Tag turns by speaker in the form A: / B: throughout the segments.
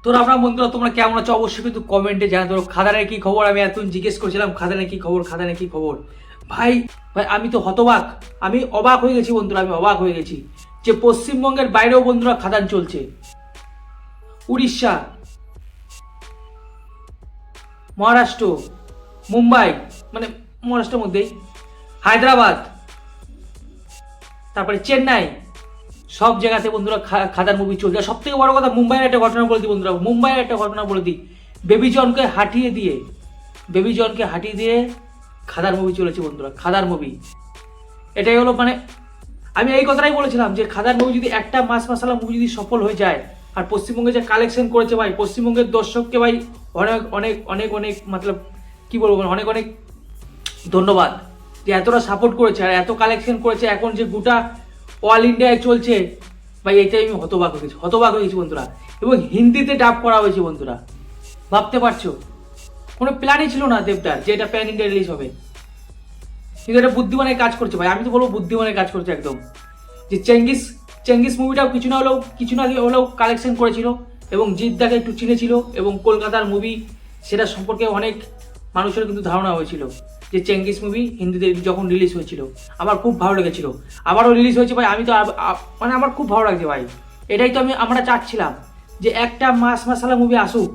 A: তোরা আমরা বন্ধুরা তোমরা কেমন আছো অবশ্যই কিন্তু কমেন্টে জানা। তোর খাদানের কি খবর, আমি এতদিন জিজ্ঞেস করছিলাম খাদানের কি খবর, খাদানের কি খবর। ভাই ভাই আমি তো হতবাক, আমি অবাক হয়ে গেছি বন্ধুরা, আমি অবাক হয়ে গেছি যে পশ্চিমবঙ্গের বাইরেও বন্ধুরা খাদান চলছে। উড়িষ্যা, মহারাষ্ট্র, মুম্বাই, মানে মহারাষ্ট্রের মধ্যেই, হায়দ্রাবাদ, তারপরে চেন্নাই, সব জায়গাতে বন্ধুরা খাদার মুভি চলছে। সব থেকে বড় কথা, মুম্বাইয়ের একটা ঘটনা বলে দিই বন্ধুরা, মুম্বাইয়ের একটা ঘটনা বলে দিই। বেবি জনকে হাঁটিয়ে দিয়ে খাদার মুভি চলেছে বন্ধুরা, খাদার মুভি। এটাই হলো মানে আমি এই কথাটাই বলেছিলাম যে খাদার মুভি যদি একটা মাস মাসালা মুভি যদি সফল হয়ে যায়, আর পশ্চিমবঙ্গে যে কালেকশন করেছে ভাই, পশ্চিমবঙ্গের দর্শককে ভাই অনেক অনেক অনেক অনেক মতলব কি বলবো, অনেক অনেক ধন্যবাদ যে এতটা সাপোর্ট করেছে আর এত কালেকশন করেছে। এখন যে গোটা অল ইন্ডিয়ায় চলছে ভাই, এটাই আমি হতবাক হয়ে গেছি বন্ধুরা। এবং হিন্দিতে ডাব করা হয়েছে বন্ধুরা, ভাবতে পারছো? কোনো প্ল্যানই ছিল না দেবদার যে এটা প্যান ইন্ডিয়া রিলিজ হবে, কিন্তু এটা বুদ্ধিমানের কাজ করছে ভাই। আমি তো বলবো বুদ্ধিমানের কাজ করছে একদম। যে চেঙ্গিস মুভিটাও কিছু না হলেও কালেকশন করেছিল এবং জিদ্দাকে একটু চিনেছিল, এবং কলকাতার মুভি সেটা সম্পর্কে অনেক মানুষের কিন্তু ধারণা হয়েছিল যে চেঙ্গিস মুভি হিন্দিতে যখন রিলিজ হয়েছিল আমার খুব ভালো লেগেছিল। আবারও রিলিজ হয়েছে ভাই, আমি তো মানে আমার খুব ভালো লাগছে ভাই। এটাই তো আমরা চাচ্ছিলাম যে একটা মাস মাসালা মুভি আসুক,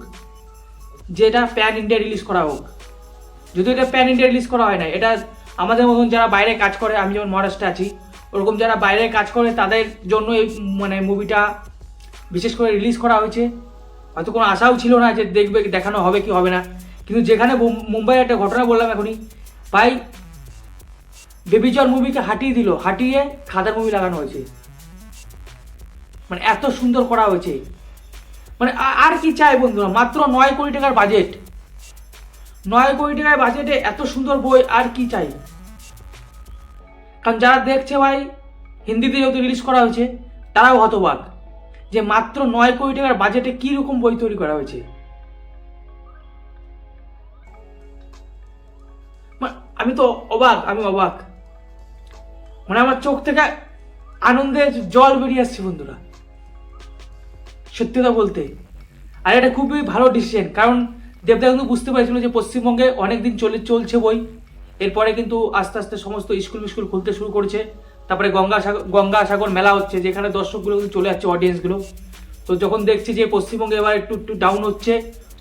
A: যেটা প্যান ইন্ডিয়া রিলিজ করা হোক। যদি এটা প্যান ইন্ডিয়া রিলিজ করা হয় না, এটা আমাদের মতন যারা বাইরে কাজ করে, আমি যেমন মহারাষ্ট্রে আছি, ওরকম যারা বাইরে কাজ করে তাদের জন্য এই মানে মুভিটা বিশেষ করে রিলিজ করা হয়েছে। হয়তো কোনো আশাও ছিল না যে দেখানো হবে কি হবে না, কিন্তু যেখানে মুম্বাইয়ের একটা ঘটনা বললাম এখনই ভাই, বেবি জন মুভিকে হাঁটিয়ে খাদার মুভি লাগানো হয়েছে। মানে এত সুন্দর করা হয়েছে, মানে আর কি চাই বন্ধুরা। মাত্র 9 কোটি টাকার বাজেট, 9 কোটি টাকার বাজেটে এত সুন্দর বই, আর কি চাই। কারণ যারা দেখছে ভাই, হিন্দিতে যেহেতু রিলিজ করা হয়েছে, তারাও হতবাক যে মাত্র 9 কোটি টাকার বাজেটে কি রকম বই তৈরি করা হয়েছে। আমি অবাক, মানে আমার চোখ থেকে আনন্দের জল বেরিয়ে আসছে বন্ধুরা, সত্যি কথা বলতে। আর এটা খুবই ভালো ডিসিশন, কারণ দেবদা কিন্তু বুঝতে পারছিল যে পশ্চিমবঙ্গে অনেকদিন চলছে বই, এরপরে কিন্তু আস্তে আস্তে সমস্ত স্কুল খুলতে শুরু করেছে। তারপরে গঙ্গাসাগর মেলা হচ্ছে, যেখানে দর্শকগুলো কিন্তু চলে যাচ্ছে, অডিয়েন্সগুলো। তো যখন দেখছি যে পশ্চিমবঙ্গে এবার একটু ডাউন হচ্ছে,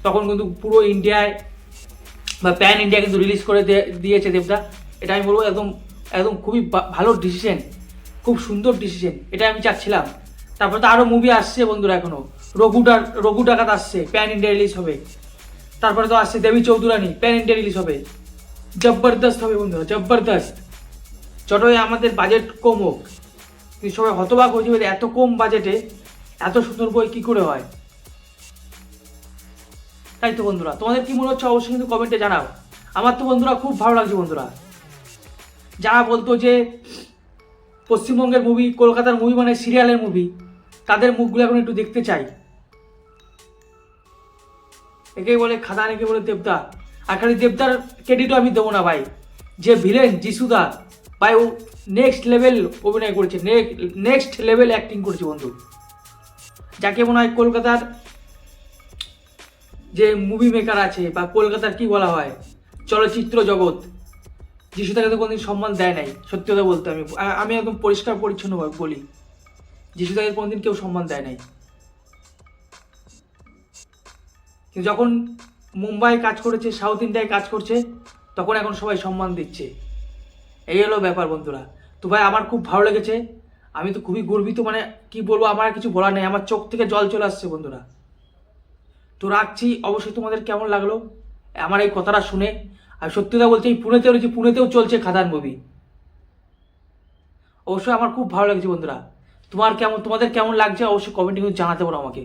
A: তখন কিন্তু পুরো ইন্ডিয়ায় বা প্যান ইন্ডিয়া কিন্তু রিলিজ করে দিয়েছে দেবদা। এটা আমি বলবো একদম খুবই ভালো ডিসিশন, খুব সুন্দর ডিসিশন, এটা আমি চাচ্ছিলাম। তারপরে তো আরও মুভি আসছে বন্ধুরা, এখনো রঘু ডাকাত আসছে, প্যান ইন্ডিয়া রিলিজ হবে। তারপরে তো আসছে দেবী চৌধুরানী, প্যান ইন্ডিয়া রিলিজ হবে। জবরদস্ত হবে বন্ধুরা, জবরদস্ত। চটয় আমাদের বাজেট কম হোক, কিন্তু সবাই হতবাক হয়েছে এত কম বাজেটে এত সুন্দর বই কি করে হয়। তাই তো বন্ধুরা, তোমাদের কি মনে হচ্ছে অবশ্যই কিন্তু কমেন্টে জানাও। আমার তো বন্ধুরা খুব ভালো লাগছে বন্ধুরা। যারা বলতো যে পশ্চিমবঙ্গের মুভি কলকাতার মুভি মানে সিরিয়ালের মুভি, তাদের মুখগুলো এখন একটু দেখতে চাই। একেই বলে খাদান, একে বলে দেবদা। আর খালি দেবদার ক্রেডিটও আমি দেবো না ভাই, যে ভিলেন যিশুদা ভাই, ও নেক্সট লেভেল অভিনয় করেছে, নেক্সট লেভেল অ্যাক্টিং করেছে বন্ধু। যাকে মনে হয় কলকাতার যে মুভি মেকার আছে বা কলকাতার কি বলা হয় চলচ্চিত্র জগৎ, যিশুদাকে তো কোনোদিন সম্মান দেয় নাই। সত্যি কথা বলতে আমি একদম পরিষ্কার পরিচ্ছন্নভাবে বলি, যিশুদাকে কোনোদিন কেউ সম্মান দেয় নাই। কিন্তু যখন মুম্বাই কাজ করেছে, সাউথ ইন্ডিয়ায় কাজ করছে, তখন এখন সবাই সম্মান দিচ্ছে। এই হলো ব্যাপার বন্ধুরা। তো ভাই আমার খুব ভালো লেগেছে, আমি তো খুবই গর্বিত, মানে কি বলবো, আমার কিছু বলার নেই, আমার চোখ থেকে জল চলে আসছে বন্ধুরা। তো রাখছি, অবশ্যই তোমাদের কেমন লাগলো আমার এই কথাটা শুনে। আর সত্যি কথা বলছি, এই পুনেতেও চলছে খাদান মুভি। অবশ্যই আমার খুব ভালো লাগছে বন্ধুরা। তোমাদের কেমন লাগছে অবশ্যই কমেন্টে কিন্তু জানাতে পারো আমাকে।